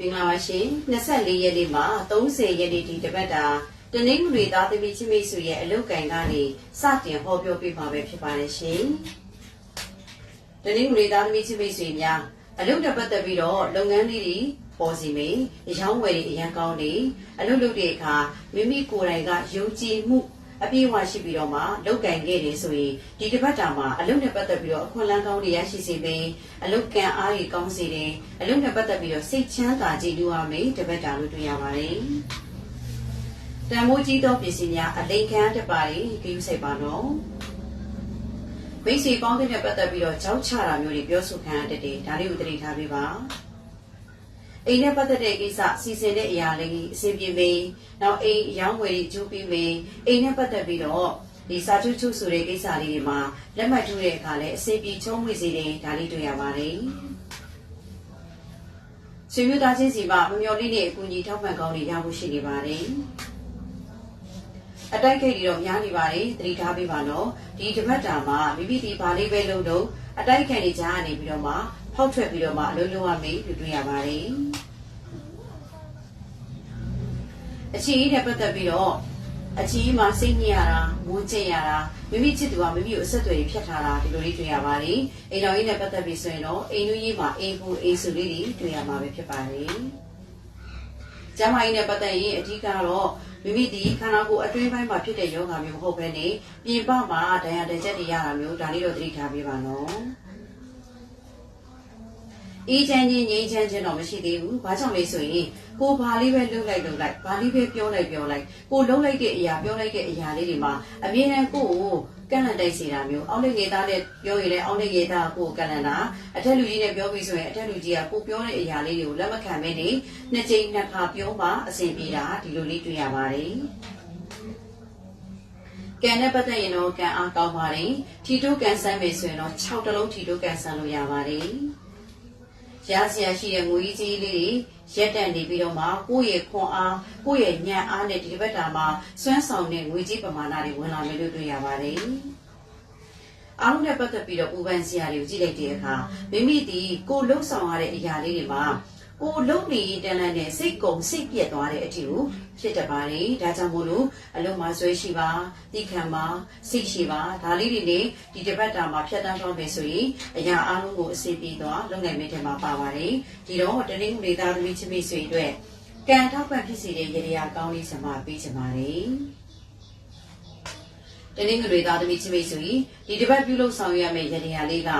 မင်္ဂလာပါရှင်24ရက်နေ့မှာ30ရက်နေ့ဒီတပတ်တာတနင်္ဂနွေသားသမီးချင်းမိတ်ဆွေရဲ့အလုပ်ကံကနေစတင်ဟောပြောပေးမှာပဲဖြစ်ပါတယ်ရှင်တနင်္ဂနွေသားသမီးချင်းမိတ်ဆွေများအလုပ်နဲ့ပတ်သက်ပြီးတော့လုပ်ငန်းလေးတွေပေါ်စီမေရောင်းဝယ်တွေအရန်ကောင်းတွေအလုပ်လုပ်တဲ့အခါမိမိကိုယ်တိုင်ကယုံကြည်မှုအပြည့်အဝရှိပြီးတော့မှလောက်ကံခဲ့တယ်ဆိုရင်ဒီတစ်ပတ်တာမှာအလုပ်နဲ့ပတ်သက်ပြီးတော့အခွင့်အလမ်းကောင်းတွေရရှိစေပြီးအလုပ်ကံအားတွေကောင်းစေတယ်အလုပ်နဲ့ပတ်သက်ပြီးတော့စိတ်ချမ်းသာကြည်တူရမယ်တစ်ပတ်တာလို့တွေ့ရပါတယ်တန်မိုးကြီးသောပစ္စည်းများအလိမ်ခံတပါးတွေဂရုစိုက်ပါတော့မိတ်ဆွေပေါင်းတဲ့ပတ်သက်ပြီးတော့ကြောက်ချတာမျိုးတွေပြောဆိုခံရတဲ့ဒါလေးကိုသတိထားပေးပါအိမ်နဲ့ပတ်သက်တဲ့ကိစ္စစီစဉ်တဲ့အရာလေးအစီအပြင်ပေးနောက်အိမ်ရောင်းဝယ်ကြိုးပြီးပေးအိမ်နဲ့ပတ်သက်ပြီးတော့ဒီစာချုပ်ချုပ်ဆိုတဲ့ကိစ္စလေးတွေမှာလက်မှတ်ထိုးတဲ့အခါလဲအစီအပြင်ချုံးဝေစေတယ်ဒါလေးတွေ့ရပါတယ်ဆွေမျိုးသားချင်းစီမှာမမျှော်လင့်တဲ့အကူအညီထောက်ပံ့ကောင်းတွေရဖို့ရှိနေပါတယ်အတိုက်ခိုက်တွေတော့များနေပါတယ်သတိထားပေးပါနော်ဒီတစ်ပတ်တာမှာမိမိဒီဘာလေးပဲလုပ်တော့အတိုက်ခိုက်တွေကြားကနေပြီးတော့မှဖောက်ထွက်ပြီးတော့မှအလုံးလုံးရမယ်လို့တွေ့ရပါတယ်အချီးနဲ့ပတ်သက်ပြီးတော့အချီးမှာစိတ်ညစ်ရတာငိုကြက်ရတာမိမိချစ်သူကမိမိကိုအဆက်အသွယ်ဖြတ်ထားတာဒီလိုလေးတွေ့ရပါတယ်အိမ်တော်ကြီးနဲ့ပတ်သက်ပြီးဆိုရင်တော့အိမ်လူကြီးမှာအိမ်ဘူးအိမ်စုလေးတွေတွေ့ရမှာပဲဖြစ်ပါတယ်ကျမကြီးနဲ့ပတ်သက်ရင်အဓိကတော့မိမိဒီခန္ဓာကိုယ်အတွင်းပိုင်းမှာဖြစ်တဲ့ယောဂါမျိုးမဟုတ်ဘဲနဲ့ပြင်ပမှာဒဏ်ရာဒဏ်ချက်တွေရတာမျိုးဒါလေးတော့သတိထားပေးပါနော်အေးချမ်းချင်းငြိမ်းချမ်းချင်းတော့မရှိသေးဘူး။ဘာကြောင့်လဲဆိုရင်ကိုဘာလေးပဲလှုပ်လိုက်ဘာလေးပဲပြောလိုက်ကိုလှုပ်လိုက်တဲ့အရာပြောလိုက်တဲ့အရာလေးတွေမှာအမြဲတမ်းကိုယ်ကန့်လန့်တိုက်စေတာမျိုးအောက်လက်ငယ်သားနဲ့ပြောရင်လည်းအောက်လက်ငယ်သားကိုကန့်လန့်တာအထက်လူကြီးနဲ့ပြောပြီးဆိုရင်အထက်လူကြီးကကိုပြောတဲ့အရာလေးတွေကိုလက်မခံမဲနဲ့နှစ်ကြိမ်နှစ်ခါပြောမှအဆင်ပြေတာဒီလိုလေးတွေ့ရပါတယ်ကံနဲ့ပတ်သက်ရင်တော့ကံအားကောင်းပါတယ်ထီတိုးကံဆန်းမယ်ဆိုရင်တော့6တလုံးထီတိုးကံဆန်းလို့ရပါတယ်ရစရာရှိတဲ့ငွေကြီးလေးတွေရက်တက်နေပြီးတော့မှကိုယ့်ရဲ့ခွန်အားကိုယ့်ရဲ့ညံ့အားနဲ့ဒီတစ်ပတ်တာမှာစွမ်းဆောင်တဲ့ငွေကြီးပမာဏတွေဝင်လာမယ်လို့တွေ့ရပါတယ်။အားလုံးနဲ့ပတ်သက်ပြီးတော့ပူပန်စရာတွေကိုကြည့်လိုက်တဲ့အခါမိမိဒီကိုလှုပ်ဆောင်ရတဲ့အရာလေးတွေမှာကိုလှုပ်နေတန်းလန်းနဲ့စိတ်ကုံစိတ်ပြက်သွားတဲ့အထိကိုဖြစ်တတ်ပါတယ်။ဒါကြောင့်မို့လို့အလုံးမှာဆွဲရှိပါတိခံပါစိတ်ရှိပါဒါလေးတွေနဲ့ဒီတစ်ပတ်တာမှာဖြတ်တန်းသွားမယ်ဆိုရင်အရာအားလုံးကိုအစီပြီးသွားလုံနိုင်မယ့်ထဲမှာပါပါတယ်။ဒီတော့တနင်္ဂနွေသားသမီးချင်းမိတ်ဆွေအတွက်ကံထောက်ပံ့ဖြစ်စေတဲ့ရေရာကောင်းလေးစမှာပေးချင်ပါတယ်။တနင်္ဂနွေသားသမီးချင်းမိတ်ဆွေဒီတစ်ပတ်ပြုလုပ်ဆောင်ရမယ့်ရေရာလေးက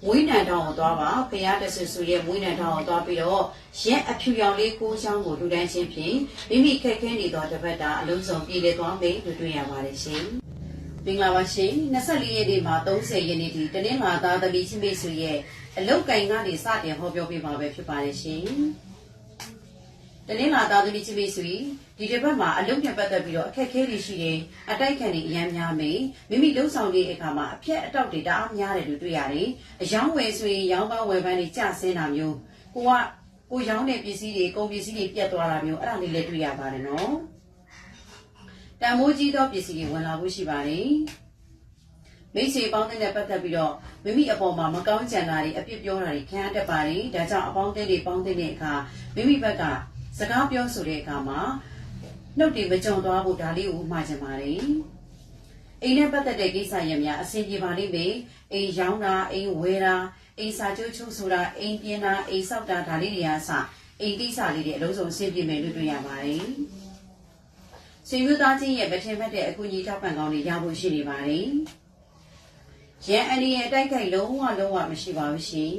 မွေးနံတောင်ကိုသွားပါဖရာတဆူဆူရဲ့မွေးနံတောင်ကိုသွားပြီးတော့ရက်အဖြူရောင်လေးကိုးချောင်းကိုလူတန်းချင်းဖြင့်မိမိခက်ခဲနေသောတစ်ပတ်တာအလုံးစုံပြည်လည်သွားမယ်လို့တွေ့ရပါတယ်ရှင်။မင်္ဂလာပါရှင်24ရက်နေ့မှာ30ရက်နေ့ဒီတနင်္လာသားသမီးချင်းမိတ်ဆွေရဲ့အလုတ်ကင်ကနေစတင်ဟောပြောပေးမှာပဲဖြစ်ပါတယ်ရှင်။တနင်္လာသားသမီးချင်းမိတ်ဆွေဒီတစ်ပတ်မှာအလုပ်နဲ့ပတ်သက်ပြီးတော့အခက်အခဲတွေရှိတယ်အတိုက်ခံတွေအများများမယ်မိမိလှုပ်ဆောင်တဲ့အခါမှာအပြက်အတောက်တွေတအားများတယ်လို့တွေ့ရတယ်အယောင်းဝယ်ဆိုရင်ရောင်းပန်းဝယ်ပန်းတွေကျဆင်းတာမျိုးကိုရောင်းတဲ့ပစ္စည်းတွေကုန်ပစ္စည်းတွေပြတ်သွားတာမျိုးအဲ့ဒါလေးလည်းတွေ့ရပါတယ်နော်တန်မိုးကြီးသောပစ္စည်းတွေဝင်လာဖို့ရှိပါတယ်မိတ်ဆွေပေါင်းတဲ့ပတ်သက်ပြီးတော့မိမိအပေါ်မှာမကောင်းကြံတာတွေအပြစ်ပြောတာတွေခံရတတ်ပါတယ်ဒါကြောင့်အပေါင်းအသင်းတွေပေါင်းတဲ့အခါမိမိဘက်ကစကားပြောဆိုတဲ့အခါမှာနှုတ်တွေမကြုံသွားဖို့ဒါလေးကိုမှားချင်ပါတယ်အိမ်နဲ့ပတ်သက်တဲ့ကိစ္စရပ်များအဆင်ပြေပါလိမ့်မယ်အိမ်ရောင်းတာအိမ်ဝယ်တာအိမ်စာချုပ်ချုပ်ဆိုတာအိမ်ပြင်တာအိမ်ဆောက်တာဒါလေးတွေအစအိမ်ကိစ္စလေးတွေအလုံးစုံအဆင်ပြေမယ်လို့တွေ့ရပါတယ်ဆွေမျိုးသားချင်းရဲ့မထင်မှတ်တဲ့အကူအညီထောက်ပံ့ကောင်းတွေရဖို့ရှိနေပါတယ်ရန်အန်ဒီရဲ့အတိုက်ခိုက်လုံးဝမရှိပါဘူးရှင်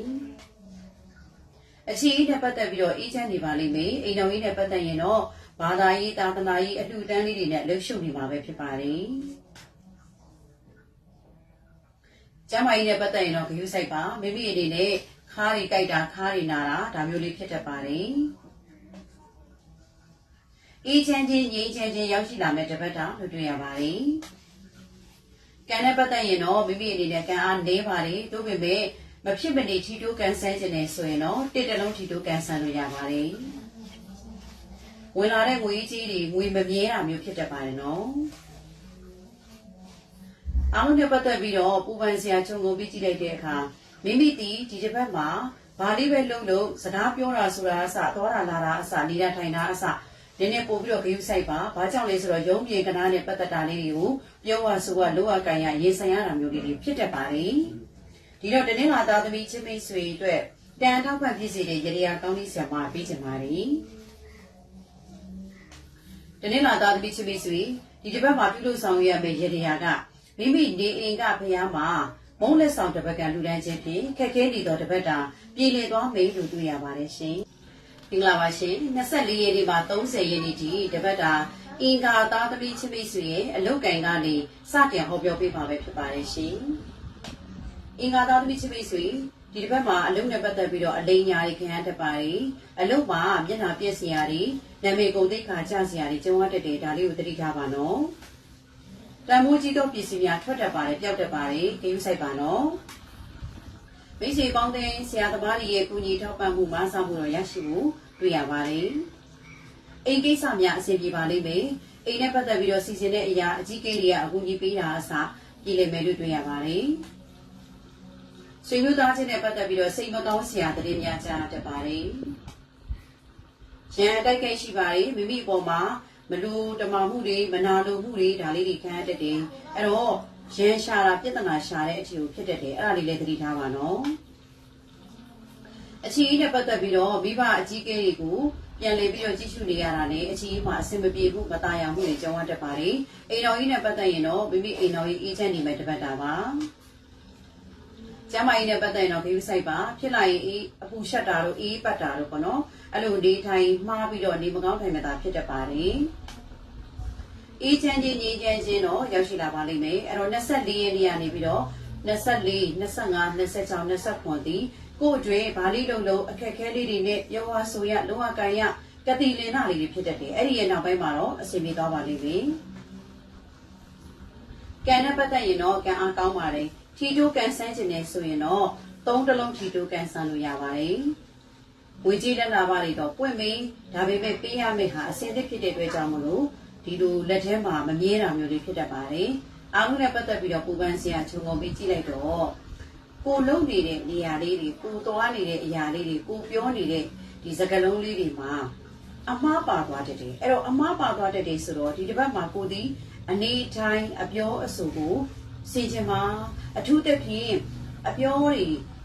အချီးနဲ့ပတ်သက်ပြီးတော့အေးချမ်းနေပါလိမ့်မယ်အိမ်တော်ကြီးနဲ့ပတ်သက်ရင်တော့ဘာသာရေးသာသနာရေးအလှူဒန်းလေးတွေနဲ့လှုပ်ရှုပ်နေမှာပဲဖြစ်ပါတယ်ကျမကြီးနဲ့ပတ်သက်ရင်တော့ဂရုစိုက်ပါမိမိအနေနဲ့ခါးတွေကြိုက်တာခါးတွေနာတာဒါမျိုးလေးဖြစ်တတ်ပါတယ်အေးချမ်းချင်းငြိမ်းချမ်းချင်းရောက်ရှိလာမဲ့တပတ်တာလို့တွေ့ရပါတယ်ကံနဲ့ပတ်သက်ရင်တော့မိမိအနေနဲ့ကံအားနေပါတယ်သို့ပေမဲ့မဖြစ်မနေထီတိုးကန်ဆန်းခြင်းနဲ့ဆိုရင်တော့တစ်တလုံးထီတိုးကန်ဆန်းလို့ရပါတယ်ဝင်လာတဲ့ငွေကြီးတွေငွေမမြဲတာမျိုးဖြစ်တတ်ပါတယ်နော်အားလုံးနဲ့ပတ်သက်ပြီးတော့ပူပန်စရာခြုံငုံပြီးကြည့်လိုက်တဲ့အခါမိမိဒီတစ်ပတ်မှာ ဘာလေးပဲလုံးစကားပြောတာဆိုတာအစသွားတာလာတာအစနေတာထိုင်တာအစနည်းနည်းပို့ပြီးတော့ဂရုစိုက်ပါဘာကြောင့်လဲဆိုတော့ရုံးပြေကနားနဲ့ပတ်သက်တာလေးတွေကိုပြောဝဆိုကလောကကန်ရရေးဆိုင်ရတာမျိုးလေးတွေဖြစ်တတ်ပါလေဒီတော့တနေ့လာသားသမီးချင်းမိတ်ဆွေအတွက်တန်ထောက်ပံ့ဖြစ်စေတဲ့ရေရာကောင်းလေးဆရာမပေးချင်ပါတယ်တနေ့လာသားသမီးချင်းမိတ်ဆွေဒီတစ်ပတ်မှာပြုလုပ်ဆောင်ရမယ့်ရေရာကမိမိနေအိမ်ကဖျားမှာမုံလက်ဆောင်တစ်ပတ်ကလူတန်းချင်းဖြင့်ခက်ခဲနေသောတစ်ပတ်တာပြည်လည်သွားမယ်လို့တွေ့ရပါတယ်ရှင်မင်္ဂလာပါရှင်24ရက်နေ့မှာ30ရက်နေ့ဒီတစ်ပတ်တာအင်္ဂါသားသမီးချင်းမိတ်ဆွေရဲ့အလုတ်ကင်ကနေစတင်ဟောပြောပေးပါပဲဖြစ်ပါတယ်ရှင်အင်္ဂါသားသမီးချင်းမိတ်ဆွေဒီတစ်ပတ်မှာအလုတ်နဲ့ပတ်သက်ပြီးတော့အလိညာတွေခင်ရတတ်ပါတယ်အလုတ်မှာမျက်နှာပြည့်စရာတွေနာမည်ကုန်သိက္ခာကျစရာတွေကျုံရတတ်တယ်ဒါလေးကိုသတိထားပါနော်တန်မိုးကြီးတော့ပစ္စည်းများထွက်တတ်ပါတယ်ပျောက်တတ်ပါတယ်ဂရုစိုက်ပါနော်မိတ်ဆွေပေါင်းတဲ့ဆရာသမားတွေရဲ့ကူညီထောက်ပံ့မှုမဆာမှုတော့ရရှိမှုတွေ့ရပါတယ်အိမ်ကိစ္စများအဆင်ပြေပါလိမ့်မယ်အိမ်နဲ့ပတ်သက်ပြီးတော့စီစဉ်တဲ့အရာအကြီးကိန်းတွေကအကူအညီပေးတာအစားပြည်လည်မယ်လို့တွေ့ရပါတယ်ဆွေမျိုးသားချင်းနဲ့ပတ်သက်ပြီးတော့စိတ်မကောင်းစရာတည်းများကြားတတ်ပါတယ်ရန်အတိုက်ခိုက်ရှိပါတယ်မိမိအပေါ်မှာမလူတမမှုတွေမနာလိုမှုတွေဒါလေးတွေခံရတတ်တယ်အဲ့တော့ရန်ရှာတာပြဿနာရှာတဲ့အထီကိုဖြစ်တတ်တယ်အဲ့ဒါလေးလည်းသတိထားပါနော်အချီးနဲ့ပတ်သက်ပြီးတော့မိဘအကြီးကဲတွေကိုပြန်လည်ပြီးတော့ကြည့်ရှုနေရတာနဲ့အချီးမှာအဆင်မပြေဘူးမตายရမှုတွေကြောင်းရတတ်ပါတယ်အိမ်တော်ကြီးနဲ့ပတ်သက်ရင်တော့မိမိအိမ်တော်ကြီးအေးချမ်းနေမယ်တပတ်တာပါကျမကြီးနဲ့ပတ်သက်ရင်တော့ဂရုစိုက်ပါဖြစ်လာရင်အေးအပူရှက်တာတို့အေးပတ်တာတို့ပေါ့နော်အဲ့လိုနေထိုင်မှားပြီးတော့နေမကောင်းထိုင်မသာဖြစ်တတ်ပါတယ်အေးချမ်းခြင်းငြိမ်းချမ်းခြင်းတော့ရောက်ရှိလာပါလိမ့်မယ်အဲ့တော့24ရက်နေ့ကနေပြီးတော့24 25 26 29ဒီကို့အတွင်းဗာလိလုံးအခက်ခဲလေးတွေနဲ့ရောဝါဆိုရလောကကန်ရကတိလင်နာလေးတွေဖြစ်တတ်တယ်အဲ့ဒီရဲ့နောက်ပိုင်းမှာတော့အစီအပြေသွားပါလိမ့်မယ်ကံနဲ့ပတ်သက်ရင်တော့ကံအားကောင်းပါတယ်ထီတိုးကန်ဆန်းခြင်းနဲ့ဆိုရင်တော့3တလုံးထီတိုးကန်ဆန်းလို့ရပါတယ်ဝေကြီးတက်လာပါလိမ့်တော့ပွင့်မင်းဒါပေမဲ့ပေးရမယ့်ဟာအစင်းသစ်ဖြစ်တဲ့အတွက်ကြောင့်မလို့ဒီလိုလက်ထဲမှာမမြဲတာမျိုးတွေဖြစ်တတ်ပါတယ်အားလုံးနဲ့ပတ်သက်ပြီးတော့ပူပန်းစရာခြုံငုံပြီးကြည့်လိုက်တော့ကိုလုံနေတဲ့နေရာလေးတွေကိုသွားနေတဲ့အရာလေးတွေကိုပြောနေတဲ့ဒီစကားလုံးလေးတွေမှာအမှားပါသွားတတ်တယ်အဲ့တော့အမှားပါသွားတတ်တယ်ဆိုတော့ဒီတစ်ပတ်မှာကိုဒီအနေတိုင်းအပြောအဆိုကိုစီချင်မှာအထူးသဖြင့်အပြောတွေ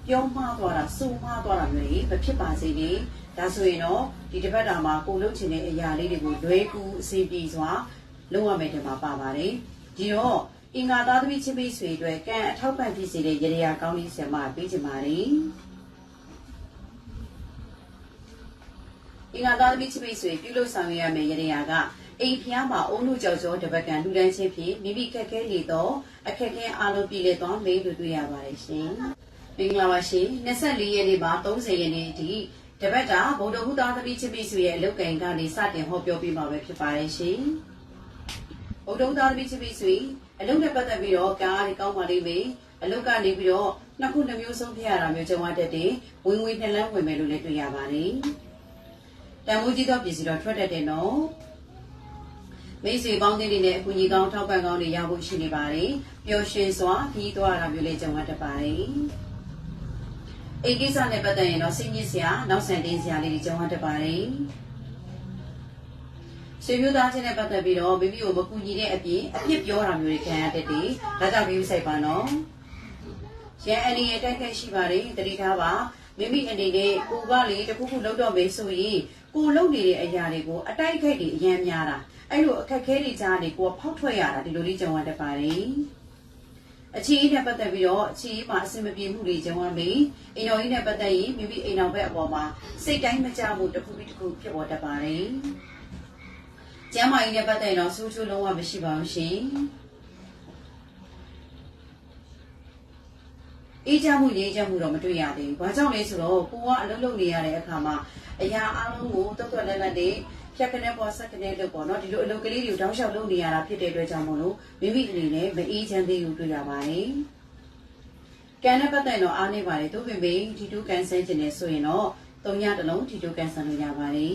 ပြောမှားသွားတာစိုးမှားသွားတာမျိုးကြီးမဖြစ်ပါစေနဲ့ဒါဆိုရင်တော့ဒီတစ်ပတ်တာမှာကိုလုံချင်တဲ့အရာလေးတွေကိုလွဲကူအစီပြေစွာလုပ်ရမယ်တဲ့မှာပါပါတယ်ဒီတော့အင်္ဂါသားသမီးချင်းမိတ်ဆွေအတွက်ကံအထောက်ပံ့ဖြစ်စေတဲ့ရေရာကောင်းလေးဆရာမပေးချင်ပါတယ်အင်္ဂါသားသမီးချင်းမိတ်ဆွေပြုလုပ်ဆောင်ရမယ့်ရေရာကအိမ်ဖျားမှာအုံလို့ကြောက်ကြောတပတ်ကန်လူတန်းချင်းဖြင့်မိမိခက်ခဲနေသောအခက်ခဲအားလုံးပြည်လည်သွားမယ်လို့တွေ့ရပါတယ်ရှင်မင်္ဂလာပါရှင်24ရက်နေ့မှာ30ရက်နေ့အထိတပတ်တာဗုဒ္ဓဟူသားသမီးချင်းမိတ်ဆွေရဲ့အလုပ်ကံကနေစတင်ဟောပြောပေးမှာပဲဖြစ်ပါတယ်ရှင်ဗုဒ္ဓဟူသားသမီးချင်းမိတ်ဆွေအလုပ်နဲ့ပတ်သက်ပြီးတော့ကားတွေကောင်းပါလိမ့်မယ်အလုပ်ကနေပြီးတော့နှစ်ခုနှမျိုးဆုံးဖြစ်ရတာမျိုးကြုံရတတ်တယ်ဝင်ဝင်နှလန်းဝင်မယ်လို့လည်းတွေ့ရပါတယ်တန်ဖိုးကြီးသောပစ္စည်းတော့ထွက်တတ်တယ်နော်မိတ်ဆွေပေါင်းသင်းတွေနဲ့အကူအညီကောင်းထောက်ပံ့ကောင်းတွေရဖို့ရှိနေပါတယ်ပျော်ရွှင်စွာပြီးသွားတာမျိုးလေးကြုံရတတ်ပါတယ်အိမ်ကိစ္စနဲ့ပတ်သက်ရင်တော့စိတ်ညစ်စရာနောက်ဆန်တင်းစရာလေးတွေကြုံရတတ်ပါတယ်ဆွေမျိုးသားချင်းနဲ့ပတ်သက်ပြီးတော့မိမိကိုမကူညီတဲ့အပြင်အဖြစ်ပြောတာမျိုးတွေခံရတတ်တယ်ဒါကြောင့်ပြီးစိုက်ပါနော်ရန်အနေနဲ့တိုက်ခိုက်ရှိပါတယ်တတိထားပါမိမိအနေနဲ့ကိုကလေတခုခုလောက်တော့မယ်ဆိုရင်ကိုလုံနေတဲ့အရာတွေကိုအတိုက်ခိုက်တွေအများများတာအဲ့လိုအခက်ခဲတွေကြားနေကိုဖောက်ထွက်ရတာဒီလိုလေးကြုံရတတ်ပါတယ်အချီးနဲ့ပတ်သက်ပြီးတော့အချီးမှာအဆင်မပြေမှုတွေကြုံရမယ်အိမ်တော်ကြီးနဲ့ပတ်သက်ရင်မိမိအိမ်တော်ဘက်အပေါ်မှာစိတ်တိုင်းမကြမှုတစ်ခုပြီးတစ်ခုဖြစ်ပေါ်တတ်ပါတယ်ကျမ်းမာရေးနဲ့ပတ်သက်ရင်တော့ဆိုးချိုးလုံးဝမရှိပါဘူးရှင်အေးချမ်းမှုရေးချမ်းမှုတော့မတွေ့ရသေးဘူးဘာကြောင့်လဲဆိုတော့ကိုကအလုပ်လုပ်နေရတဲ့အခါမှာအရာအလုံးကိုတွတ်တွတ်လက်လက်နဲ့ဖြတ်ခနဲ့ပေါ်ဆက်ခနဲ့လို့ပေါ့နော်ဒီလိုအလုပ်ကလေးတွေကိုတောင်းလျှောက်လုပ်နေရတာဖြစ်တဲ့အတွက်ကြောင့်မို့လို့မိမိအနေနဲ့မအေးချမ်းသေးဘူးတွေ့ရပါတယ်ကံနဲ့ပတ်သက်တော့အားနေပါတယ်သူပင်ပင်ထီတူးကန်ဆန်းခြင်းနဲ့ဆိုရင်တော့3ညတလုံးထီတူးကန်ဆန်းလို့ရပါတယ်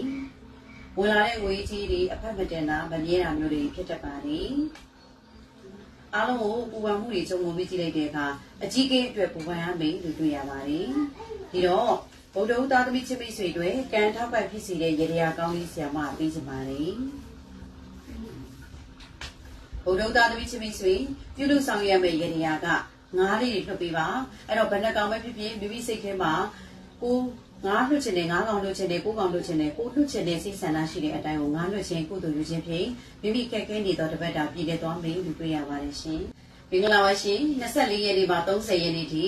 ဝင်လာတဲ့ငွေကြီးတွေအဖက်မတင်တာမမြဲတာမျိုးတွေဖြစ်တတ်ပါတယ်အားလုံးကိုပူပန်မှုတွေကြုံပြီးကြည့်လိုက်တဲ့အခါအကြီးကဲအတွက်ပူပန်ရမယ်လို့တွေ့ရပါတယ်ဒီတော့ ဗုဒ္ဓဦးသားသမီးချစ်မိတ်ဆွေတွေကံထောက်ပံ့ဖြစ်စီတဲ့ရေရာကောင်းလေးဆရာမပေးချင်ပါလေဗုဒ္ဓဦးသားသမီးချစ်မိတ်ဆွေပြုလုပ်ဆောင်ရမယ့်ရေရာကငါးလေးတွေလွှတ်ပေးပါအဲ့တော့ဘယ်နှကောင်ပဲဖြစ်ဖြစ်မိမိစိတ်ထဲမှာကိုငါးလွှတ်ချင်တယ်ငါးကောင်လွှတ်ချင်တယ်ကိုးကောင်လွှတ်ချင်တယ်ကိုလွှတ်ချင်တဲ့စိတ်ဆန္ဒရှိတဲ့အတိုင်းကိုငါးလွှတ်ခြင်းကုသိုလ်ယူခြင်းဖြင့်မိမိခက်ခဲနေသောတပတ်တာပြည်လဲသွားမယ်လို့တွေ့ရပါတယ်ရှင်မင်္ဂလာပါရှင်24ရက်နေ့မှာ30ရက်နေ့ထိ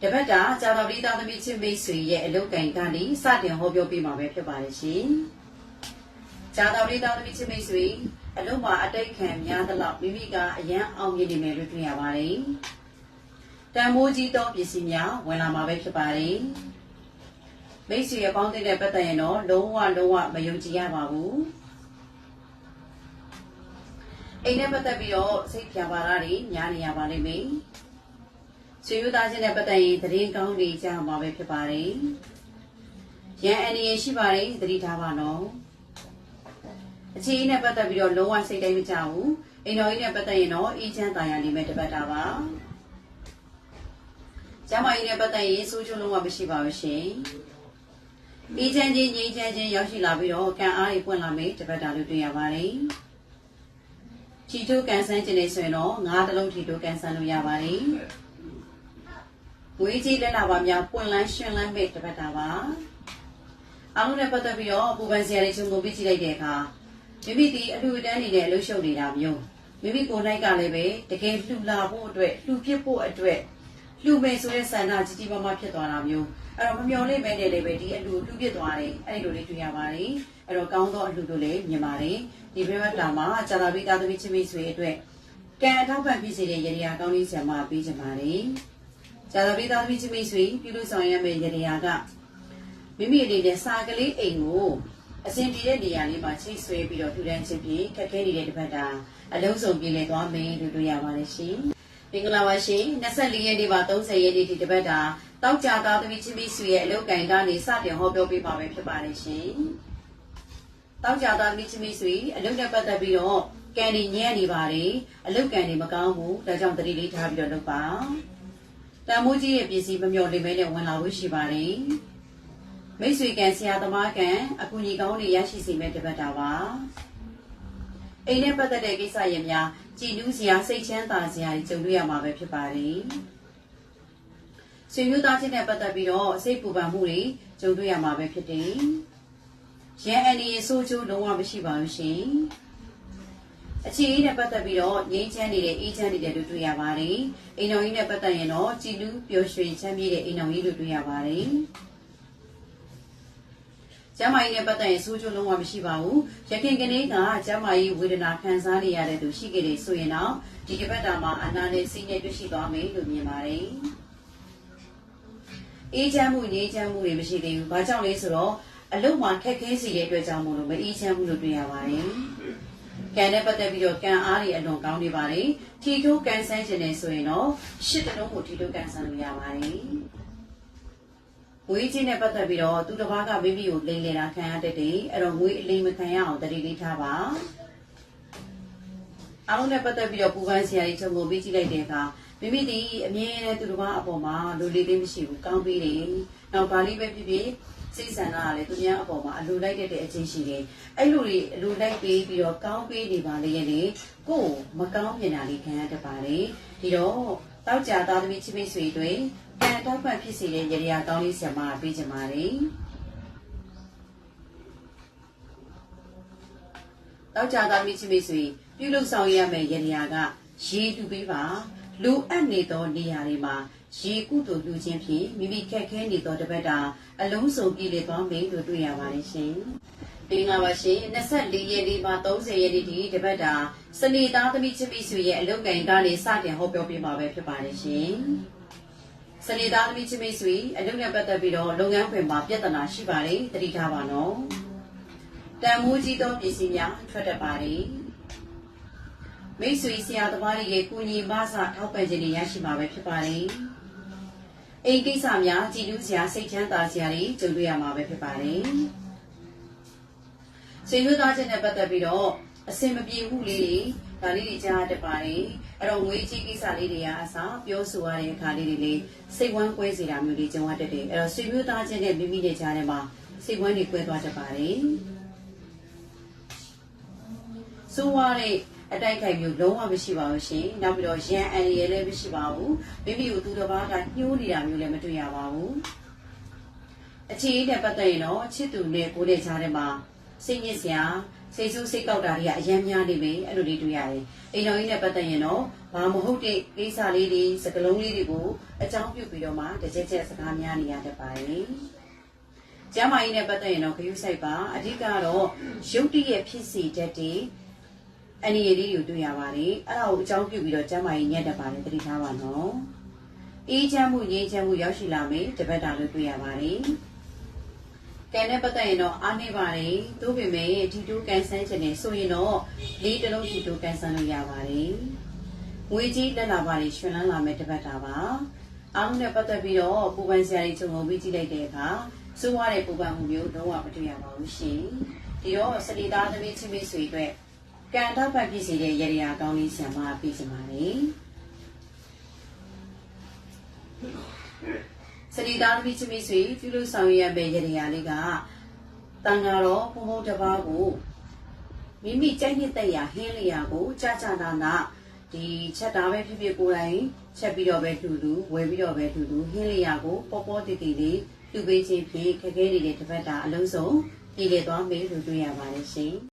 တပတ်တာကြာတော်ပရိသတ်သမီးချင်းမိတ်ဆွေရဲ့အလုပ်ကံကနေစတင်ဟောပြောပေးမှာပဲဖြစ်ပါတယ်ရှင်ကြာတော်ပရိသတ်သမီးချင်းမိတ်ဆွေအလုပ်မှာအတိတ်ခံများသလောက်မိမိကအရန်အောင်မြင်နေမယ်လို့တွေ့ရပါတယ်တန်မိုးကြီးသောပစ္စည်းများဝင်လာမှာပဲဖြစ်ပါတယ်မိတ်ဆွေအပေါင်းတဲ့ပတ်သက်ရင်တော့လုံးဝမယုံကြည်ရပါဘူးအိမ်နဲ့ပတ်သက်ပြီးတော့စိတ်ပြပါတာတွေညားနေရပါလိမ့်မယ်ဆွေမျိုးသားချင်းနဲ့ပတ်သက်ရင်သတင်းကောင်းတွေကြားမှာပဲဖြစ်ပါတယ်ရန်အနေရရှိပါတယ်သတိထားပါနော်အခြေအနေနဲ့ပတ်သက်ပြီးတော့လုံးဝစိတ်တိုင်းမကြဘူးအိမ်တော်ကြီးနဲ့ပတ်သက်ရင်တော့အေးချမ်းသာယာနေမယ်တပတ်တာပါကျမကြီးနဲ့ပတ်သက်ရင်စိုးချုံလုံးဝမရှိပါဘူးရှင်အေးချမ်းချင်းငြိမ်းချမ်းချင်းရောက်ရှိလာပြီးတော့ကံအားတွေပွင့်လာမယ်တပတ်တာလို့တွေ့ရပါတယ်ထီထိုးကန်ဆန်းခြင်းနေဆိုရင်တော့ငါးတလုံးထီထိုးကန်ဆန်းလို့ရပါတယ်ငွေကြီးလက်လာပါများပွင့်လန်းရှင်လန်းမဲ့တပတ်တာပါအားလုံးနဲ့ပတ်သက်ပြီးတော့ပူပန်စရာတွေချုံကိုပြကြည့်လိုက်တဲ့အခါမိမိဒီအလှူအတန်းနေတဲ့အလုပ်ရှုပ်နေတာမျိုးမိမိကိုယ်၌ကလည်းပဲတကယ်လှူလာဖို့အတွက်လှူဖြစ်ဖို့အတွက်လှူမယ်ဆိုတဲ့ဆန္ဒကြီးကြီးမားမားဖြစ်သွားတာမျိုးအဲ့တော့မမျော်လင့်ပဲနဲ့လည်းပဲဒီအလှူဖြစ်သွားတယ်အဲ့ဒီလိုလေးတွေ့ရပါတယ်အဲ့တော့ကောင်းသောအလှူတို့လည်းမြင်ပါတယ်ဒီဘက်တာမှာကြာလာပြီးသားသမီးချင်းမိတ်ဆွေအတွက်ကံအထောက်ပံ့ဖြစ်စေတဲ့ရေရာကောင်းလေးဆရာမပေးချင်ပါတယ်ကြာလာပြီးသားသမီးချင်းမိတ်ဆွေပြုလို့ဆောင်ရမယ့်ရေရာကမိမိအနေနဲ့စာကလေးအိမ်ကိုအစဉ်ပြေတဲ့နေရာလေးမှာချိတ်ဆွဲပြီးတော့ထူထမ်းခြင်းဖြင့်ခက်ခဲနေတဲ့တစ်ပတ်တာအလုံးစုံပြင်လည်သွားမယ်လို့တွေ့ရပါတယ်ရှင်မင်္ဂလာပါရှင်24ရက်နေ့မှာ30ရက်နေ့ဒီတစ်ပတ်တာတောက်ကြသားသမီးချင်းမိတ်ဆွေရဲ့အလုပ်ကံကနေစတင်ဟောပြောပေးပါမယ်ဖြစ်ပါတယ်ရှင်တောက်ကြသားသမီးချင်းမိတ်ဆွေအလုပ်နဲ့ပတ်သက်ပြီးတော့ကံနေညံ့နေပါတယ်အလုပ်ကံနေမကောင်းဘူးဒါကြောင့်တတိလေးထားပြီးတော့လုပ်ပါတန်မိုးကြီးရဲ့ပစ္စည်းမမျှော်လင့်မဲနဲ့ဝင်လာဖို့ရှိပါတယ်မိတ်ဆွေကံဆရာသမားကံအကူအညီကောင်းတွေရရှိစေမယ့်တပတ်တာပါအိမ်နဲ့ပတ်သက်တဲ့ကိစ္စရပ်များကြည်နူးစရာစိတ်ချမ်းသာစရာတွေကြုံတွေ့ရမှာပဲဖြစ်ပါတယ်ဆွေမျိုးသားချင်းနဲ့ပတ်သက်ပြီးတော့စိတ်ပူပန်မှုတွေကြုံတွေ့ရမှာပဲဖြစ်တယ်ရန်အနေရဆိုးချိုးလုံးဝမရှိပါဘူးရှင်အခြေအနေနဲ့ပတ်သက်ပြီးတော့ငြိမ်းချမ်းနေတဲ့အေးချမ်းနေတဲ့လူတွေ့ရပါတယ်အိမ်တော်ကြီးနဲ့ပတ်သက်ရင်တော့ကြည်နူးပျော်ရွှင်ချမ်းမြေ့တဲ့အိမ်တော်ကြီးလူတွေ့ရပါတယ်ကျမကြီးနဲ့ပတ်သက်ရင်ဆိုးချိုးလုံးဝမရှိပါဘူးရခင်ကနေ့ကကျမကြီးဝေဒနာခံစားနေရတဲ့သူရှိခဲ့တယ်ဆိုရင်တော့ဒီကပတ်တာမှာအနာနဲ့စိနဲ့တွေ့ရှိသွားမယ်လို့မြင်ပါတယ်အေးချမ်းမှုငြိမ်းချမ်းမှုတွေမရှိသေးဘူးဘာကြောင့်လဲဆိုတော့အလုံးမှာခက်ခဲစီတဲ့အတွက်ကြောင့်မို့လို့မအေးချမ်းဘူးလို့တွေ့ရပါတယ်ကံနဲ့ပတ်သက်ပြီးတော့ကံအားတွေအလွန်ကောင်းနေပါတယ်ထီထိုးကန်ဆန်းခြင်းနဲ့ဆိုရင်တော့ရှစ်တလုံးကိုထီထိုးကန်ဆန်းလို့ရပါတယ်ငွေချင်းနဲ့ပတ်သက်ပြီးတော့သူတစ်ပါးကမိမိကိုလိမ်လည်တာခံရတတ်တယ်အဲ့တော့ငွေအလိမ်မခံရအောင်တတိလေးထားပါအားလုံးနဲ့ပတ်သက်ပြီးတော့ပူပန်စရာတွေချုံကိုပေးကြည့်လိုက်တဲ့အခါမိမိဒီအမြဲတမ်းသူတစ်ပါးအပေါ်မှာလူလေးလေးမရှိဘူးကောင်းပေးတယ်နောက်ဘာလေးပဲဖြစ်ဖြစ်စိတ်ဆန္ဒကလည်းသူများအပေါ်မှာအလိုလိုက်တဲ့အချင်းရှိတယ်အဲ့လိုတွေအလိုလိုက်ပေးပြီးတော့ကောင်းပေးနေပါလေရဲ့လေကိုယ်မကောင်းမြင်တာလေးခံရတတ်ပါလေဒီတော့တောက်ကြသားသမီးချင်းမိတ်ဆွေတွေကံတောက်ပံ့ဖြစ်စေတဲ့ရေရာကောင်းလေးဆရာမပေးချင်ပါတယ်တောက်ကြသားသမီးချင်းမိတ်ဆွေပြုလုပ်ဆောင်ရမယ့်ရေရာကရေတူပေးပါလူအပ်နေသောနေရာတွေမှာရေကုသိုလ်လူချင်းဖြင့်မိမိခက်ခဲနေသောတပတ်တာအလုံးစုံပြည့်လည်သွားမယ်လို့တွေ့ရပါတယ်ရှင်။မင်္ဂလာပါရှင်24ရက်နေ့မှ30ရက်နေ့ဒီတပတ်တာစနေသားသမီးချင်းမိတ်ဆွေရဲ့အလုပ်ကံကနေစတင်ဟောပြောပေးမှာပဲဖြစ်ပါတယ်ရှင်။စနေသားသမီးချင်းမိတ်ဆွေအလုပ်နဲ့ပတ်သက်ပြီးတော့လုပ်ငန်းခွင်မှာပြဿနာရှိပါတယ်သတိထားပါနော်။တန်မိုးကြီးသောပစ္စည်းများထွက်တတ်ပါတယ်။မိတ်ဆွေဆရာသမားတွေရဲ့ကုညီမဆထောက်ပံ့ခြင်းတွေရရှိမှာပဲဖြစ်ပါတယ်။အိမ်ကိစ္စများကြည်နူးစရာစိတ်ချမ်းသာစရာတွေကြုံတွေ့ရမှာပဲဖြစ်ပါတယ်။ဆွေမျိုးသားချင်းနဲ့ပတ်သက်ပြီးတော့ အစင်မပြေဘူးလေဒါလေးတွေကြားတပါတယ်အဲ့တော့ငွေကြီးကိစ္စလေးတွေကအစားပြောဆိုရတဲ့အခါလေးတွေလေစိတ်ဝမ်းကွဲစေတာမျိုးတွေကြုံရတတ်တယ်အဲ့တော့ဆွေမျိုးသားချင်းနဲ့မိမိနဲ့ကြားထဲမှာစိတ်ဝမ်းတွေကွဲသွားတတ်ပါတယ်ဆိုရတဲ့အတိုက်ခိုက်မျိုးလုံးဝမရှိပါဘူးရှင်နောက်ပြီးတော့ရန်အန်ရယ်လည်းမရှိပါဘူးမိမိကိုသူတစ်ပါးကညှိုးနေတာမျိုးလည်းမတွေ့ရပါဘူးအခြေအနေနဲ့ပတ်သက်ရင်တော့ချစ်သူနဲ့ကိုယ်နဲ့ကြားထဲမှာစိတ်ညစ်စရာစိတ်ဆိုးစိတ်ကောက်တာတွေကအများများနေပြီအဲ့လိုတွေတွေ့ရတယ်အိမ်တော်ကြီးနဲ့ပတ်သက်ရင်တော့ဘာမဟုတ်တဲ့ကိစ္စလေးတွေစကလုံးလေးတွေကိုအကြောင်းပြုပြီးတော့မှတစ်ချက်ချက်စကားများနေရတတ်ပါတယ်ကျမ်းမာရေးနဲ့ပတ်သက်ရင်တော့ခရုစိုက်ပါအဓိကတော့ရုပ်တရက်ဖြစ်စီတတ်တဲ့အနည်းလေးတွေကိုတွေ့ရပါတယ်အဲ့ဒါကိုအကြောင်းပြုပြီးတော့ကျမ်းမာရေးညက်တတ်ပါတယ်သတိထားပါနော်အေးချမ်းမှုငြိမ်းချမ်းမှုရောက်ရှိလာမယ်တပတ်တာလို့တွေ့ရပါတယ်ကဲနဲ့ပတ်သက်ရင်တော့အားနေပါတယ်သို့ပေမဲ့ဒီတိုးကန်ဆန်းခြင်းနဲ့ဆိုရင်တော့လေးတစ်လုံးဒီတိုးကန်ဆန်းလို့ရပါတယ်ငွေကြီးလက်လာပါတယ်ရှင်လန်းလာမယ်တပတ်တာပါအားလုံးနဲ့ပတ်သက်ပြီးတော့ပူပန်စရာတွေခြုံငုံပြီးကြည့်လိုက်တဲ့အခါစိုးရတဲ့ပူပန်မှုမျိုးလုံးဝမတွေ့ရပါဘူးရှင်ဒီတော့စလီသားသမီးချင်းမိတ်ဆွေအတွက်ကံတောက်ပတ်ပြည့်စေတဲ့ရရကောင်းလေးဆံမပြီးချင်ပါတယ်စလီသားသမီးချင်းမိတ်ဆွေပြုလို့ဆောင်ရွက်ရမယ့်ရရလေးကတန်ဃာတော်ဘုံဘုံတစ်ပါးကိုမိမိကြိုက်နှစ်သက်ရာဟင်းလျာကိုကြာကြာနာနာဒီချက်တာပဲဖြစ်ဖြစ်ကိုယ်တိုင်ချက်ပြီးတော့ပဲလှူလူဝယ်ပြီးတော့ပဲလှူလူဟင်းလျာကိုပေါ်ပေါ်တီတီလေးလှူပေးခြင်းဖြင့်ခက်ခဲနေတဲ့တစ်ပတ်တာအလုံးစုံပြည်လည်သွားမယ်လို့တွေ့ရပါတယ်ရှင်